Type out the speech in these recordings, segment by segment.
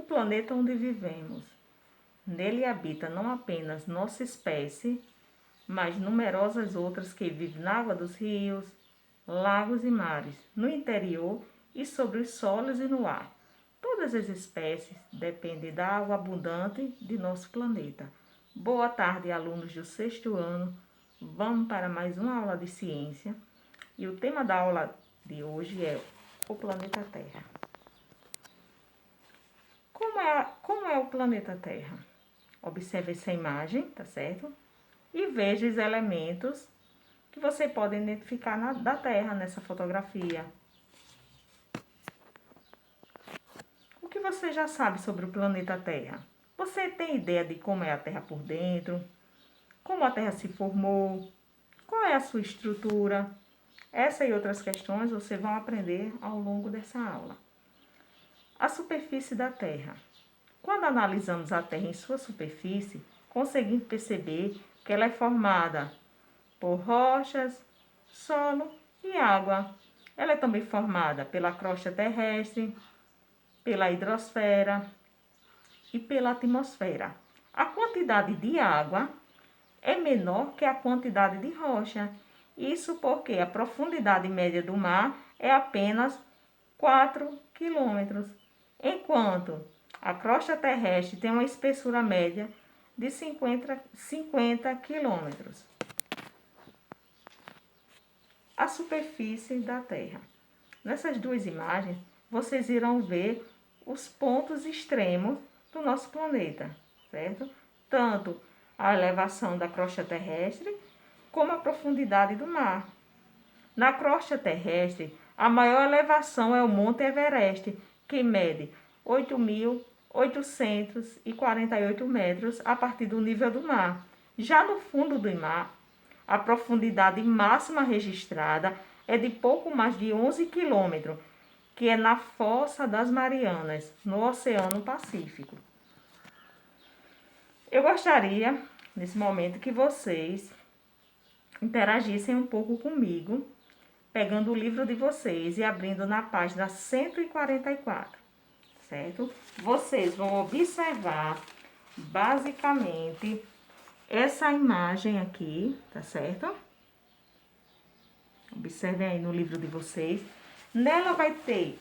o planeta onde vivemos. Nele habita não apenas nossa espécie, mas numerosas outras que vivem na água dos rios, lagos e mares, no interior e sobre os solos e no ar. Todas as espécies dependem da água abundante de nosso planeta. Boa tarde, alunos do sexto ano. Vamos para mais uma aula de ciência. E o tema da aula de hoje é o planeta Terra. Como é o planeta Terra? Observe essa imagem, tá certo? E veja os elementos que você pode identificar da Terra nessa fotografia. O que você já sabe sobre o planeta Terra? Você tem ideia de como é a Terra por dentro? Como a Terra se formou? Qual é a sua estrutura? Essa e outras questões vocês vão aprender ao longo dessa aula. A superfície da Terra. Quando analisamos a Terra em sua superfície, conseguimos perceber que ela é formada por rochas, solo e água. Ela é também formada pela crosta terrestre, pela hidrosfera e pela atmosfera. A quantidade de água é menor que a quantidade de rocha. Isso porque a profundidade média do mar é apenas 4 quilômetros, enquanto a crosta terrestre tem uma espessura média de 50 quilômetros. A superfície da Terra. Nessas duas imagens, vocês irão ver os pontos extremos do nosso planeta, certo? Tanto a elevação da crosta terrestre, como a profundidade do mar. Na crosta terrestre, a maior elevação é o Monte Everest, que mede 8.848 metros a partir do nível do mar. Já no fundo do mar, a profundidade máxima registrada é de pouco mais de 11 quilômetros, que é na Fossa das Marianas, no Oceano Pacífico. Eu gostaria, nesse momento, que vocês interagissem um pouco comigo, pegando o livro de vocês e abrindo na página 144, certo? Vocês vão observar, basicamente, essa imagem aqui, tá certo? Observem aí no livro de vocês. Nela vai ter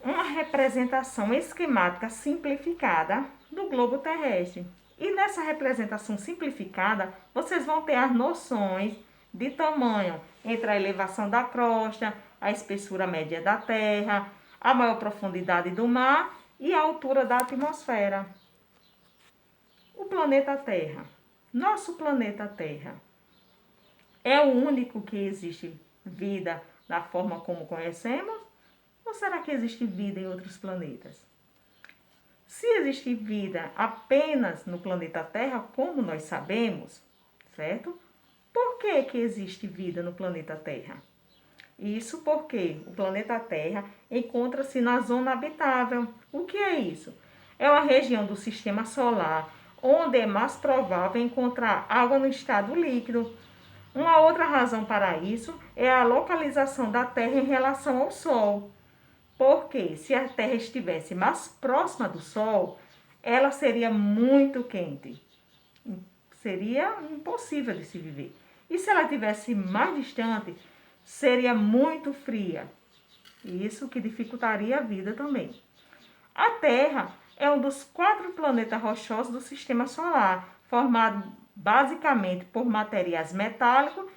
uma representação esquemática simplificada do globo terrestre. E nessa representação simplificada, vocês vão ter as noções de tamanho entre a elevação da crosta, a espessura média da Terra, a maior profundidade do mar e a altura da atmosfera. O planeta Terra. Nosso planeta Terra é o único que existe vida da forma como conhecemos? Ou será que existe vida em outros planetas? Se existe vida apenas no planeta Terra, como nós sabemos, certo? Por que existe vida no planeta Terra? Isso porque o planeta Terra encontra-se na zona habitável. O que é isso? É uma região do sistema solar onde é mais provável encontrar água no estado líquido. Uma outra razão para isso é a localização da Terra em relação ao Sol. Porque se a Terra estivesse mais próxima do Sol, ela seria muito quente. Seria impossível de se viver. E se ela estivesse mais distante, seria muito fria. Isso que dificultaria a vida também. A Terra é um dos 4 planetas rochosos do Sistema Solar, formado basicamente por materiais metálicos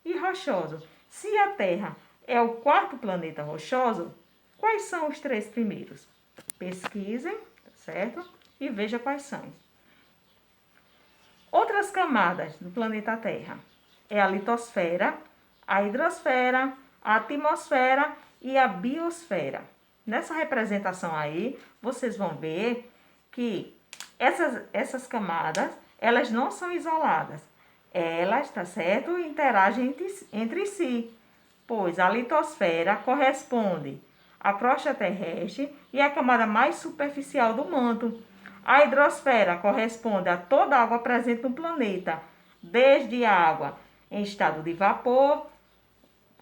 e rochosos. Se a Terra é o 4º planeta rochoso, quais são os 3 primeiros? Pesquisem, certo? E veja quais são. Outras camadas do planeta Terra é a litosfera, a hidrosfera, a atmosfera e a biosfera. Nessa representação aí, vocês vão ver que essas camadas, elas não são isoladas. Elas, tá certo, interagem entre si, pois a litosfera corresponde à crosta terrestre e à camada mais superficial do manto. A hidrosfera corresponde a toda a água presente no planeta, desde a água em estado de vapor,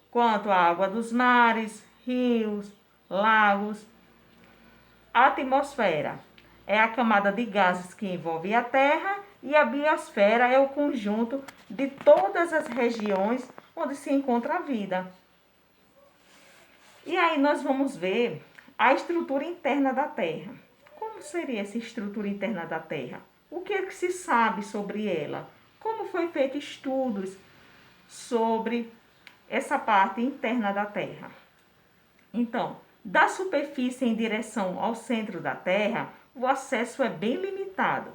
quanto a água dos mares, rios, lagos. A atmosfera é a camada de gases que envolve a Terra e a biosfera é o conjunto de todas as regiões onde se encontra a vida. E aí nós vamos ver a estrutura interna da Terra. Como seria essa estrutura interna da Terra? O que é que se sabe sobre ela? Como foi feito estudos sobre essa parte interna da Terra? Então, da superfície em direção ao centro da Terra, o acesso é bem limitado.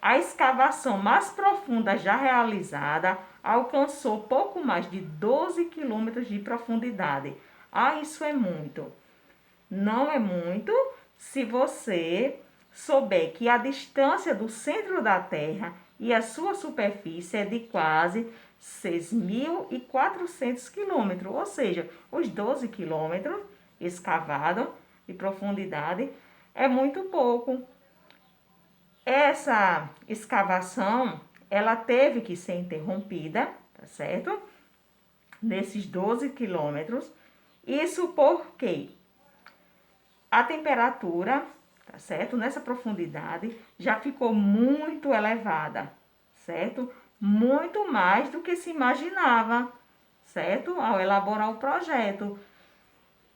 A escavação mais profunda já realizada alcançou pouco mais de 12 quilômetros de profundidade. Ah, isso é muito. Não é muito se você souber que a distância do centro da Terra e a sua superfície é de quase 6.400 quilômetros, ou seja, os 12 quilômetros escavado de profundidade é muito pouco. Essa escavação, ela teve que ser interrompida, tá certo? Nesses 12 quilômetros. Isso porque a temperatura, tá certo? Nessa profundidade já ficou muito elevada, certo? Muito mais do que se imaginava, certo? Ao elaborar o projeto.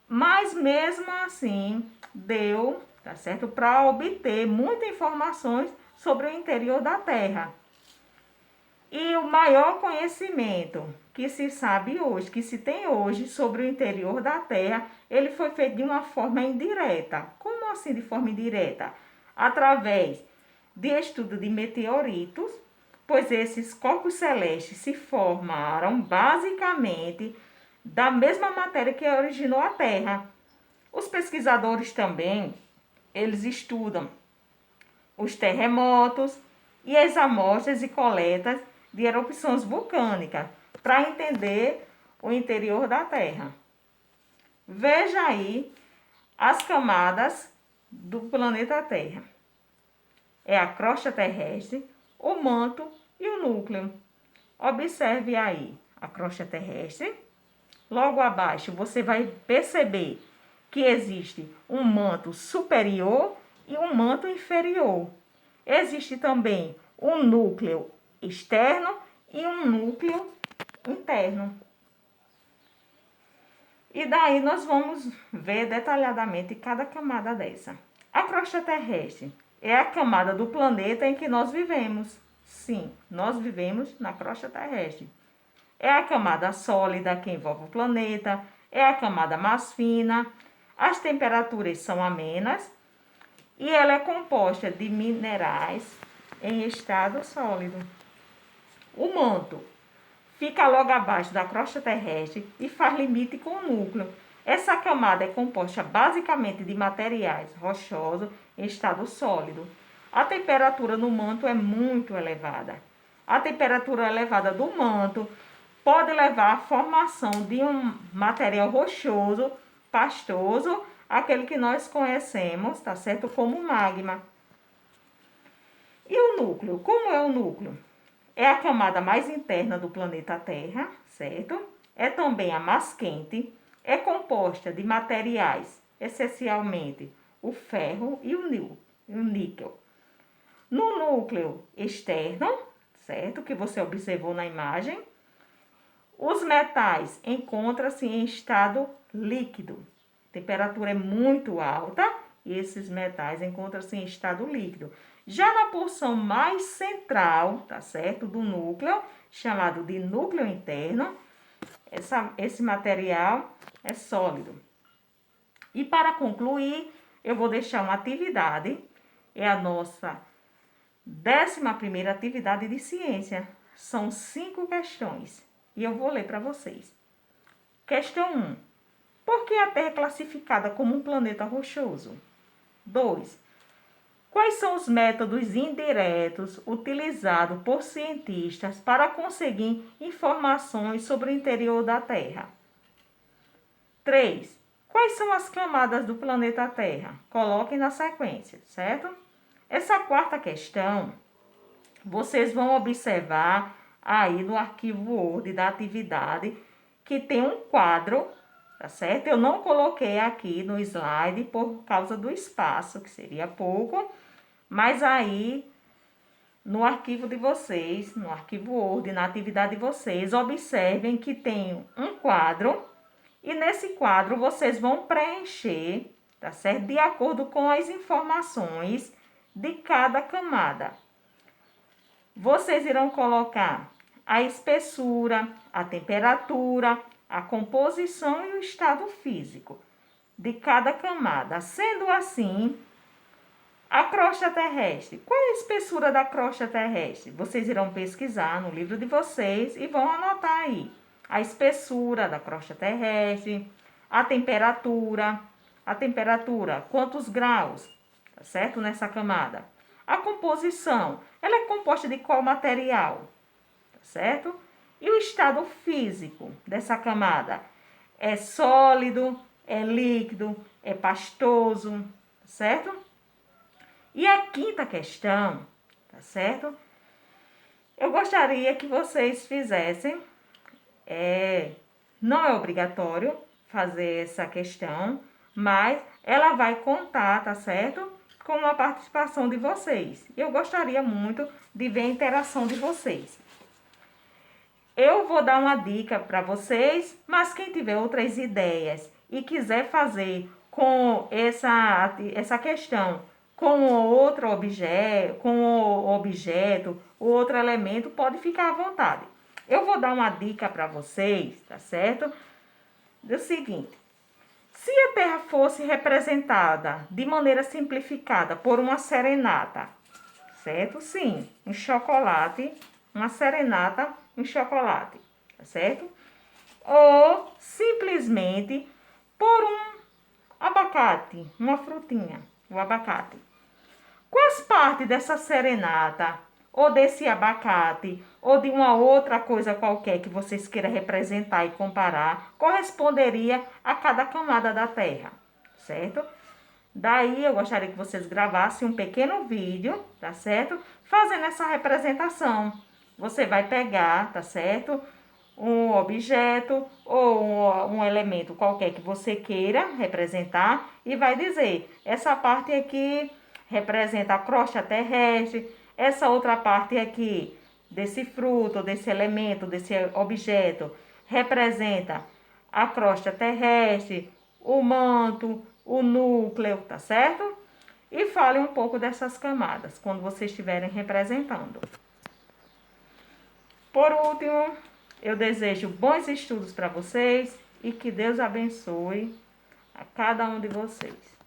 Mas mesmo assim, deu, tá certo? Para obter muitas informações sobre o interior da Terra. E o maior conhecimento que se sabe hoje, que se tem hoje sobre o interior da Terra, ele foi feito de uma forma indireta. Como assim de forma indireta? Através de estudo de meteoritos, pois esses corpos celestes se formaram basicamente da mesma matéria que originou a Terra. Os pesquisadores também, eles estudam os terremotos e as amostras e coletas de erupções vulcânicas para entender o interior da Terra. Veja aí as camadas do planeta Terra. É a crosta terrestre, o manto e o núcleo. Observe aí a crosta terrestre. Logo abaixo você vai perceber que existe um manto superior e um manto inferior. Existe também um núcleo externo e um núcleo interno. E daí nós vamos ver detalhadamente cada camada dessa. A crosta terrestre é a camada do planeta em que nós vivemos. Sim, nós vivemos na crosta terrestre. É a camada sólida que envolve o planeta, é a camada mais fina, as temperaturas são amenas e ela é composta de minerais em estado sólido. O manto fica logo abaixo da crosta terrestre e faz limite com o núcleo. Essa camada é composta basicamente de materiais rochosos em estado sólido. A temperatura no manto é muito elevada. A temperatura elevada do manto pode levar à formação de um material rochoso, pastoso, aquele que nós conhecemos, tá certo? Como magma. E o núcleo? Como é o núcleo? É a camada mais interna do planeta Terra, certo? É também a mais quente. É composta de materiais, essencialmente o ferro e o níquel. No núcleo externo, certo? Que você observou na imagem, os metais encontram-se em estado líquido. A temperatura é muito alta e esses metais encontram-se em estado líquido. Já na porção mais central, tá certo, do núcleo, chamado de núcleo interno, esse material é sólido. E para concluir, eu vou deixar uma atividade, é a nossa 11ª atividade de ciência. São 5 questões e eu vou ler para vocês. Questão 1. Por que a Terra é classificada como um planeta rochoso? 2. Quais são os métodos indiretos utilizados por cientistas para conseguir informações sobre o interior da Terra? 3. Quais são as camadas do planeta Terra? Coloquem na sequência, certo? Essa 4ª questão, vocês vão observar aí no arquivo Word da atividade que tem um quadro, tá certo? Eu não coloquei aqui no slide por causa do espaço, que seria pouco, mas aí no arquivo de vocês, no arquivo Word, na atividade de vocês, observem que tem um quadro e nesse quadro vocês vão preencher, tá certo? De acordo com as informações de cada camada. Vocês irão colocar a espessura, a temperatura, a composição e o estado físico de cada camada. Sendo assim, a crosta terrestre. Qual é a espessura da crosta terrestre? Vocês irão pesquisar no livro de vocês e vão anotar aí. A espessura da crosta terrestre, a temperatura, quantos graus, tá certo? Nessa camada. A composição, ela é composta de qual material, tá certo? E o estado físico dessa camada? É sólido, é líquido, é pastoso, tá certo? E a quinta questão, tá certo? Eu gostaria que vocês fizessem, não é obrigatório fazer essa questão, mas ela vai contar, tá certo? Com a participação de vocês. Eu gostaria muito de ver a interação de vocês. Eu vou dar uma dica para vocês, mas quem tiver outras ideias e quiser fazer com essa questão com outro objeto, outro elemento, pode ficar à vontade. Eu vou dar uma dica para vocês, tá certo? Do seguinte: se a Terra fosse representada de maneira simplificada por uma serenata, certo? Sim, um chocolate, uma serenata em chocolate, tá certo? Ou simplesmente por um abacate, uma frutinha, o abacate. Quais partes dessa serenata, ou desse abacate, ou de uma outra coisa qualquer que vocês queiram representar e comparar, corresponderia a cada camada da Terra, certo? Daí eu gostaria que vocês gravassem um pequeno vídeo, tá certo? Fazendo essa representação. Você vai pegar, tá certo? Um objeto ou um elemento qualquer que você queira representar e vai dizer: essa parte aqui representa a crosta terrestre, essa outra parte aqui desse fruto, desse elemento, desse objeto representa a crosta terrestre, o manto, o núcleo, tá certo? E fale um pouco dessas camadas quando vocês estiverem representando. Por último, eu desejo bons estudos para vocês e que Deus abençoe a cada um de vocês.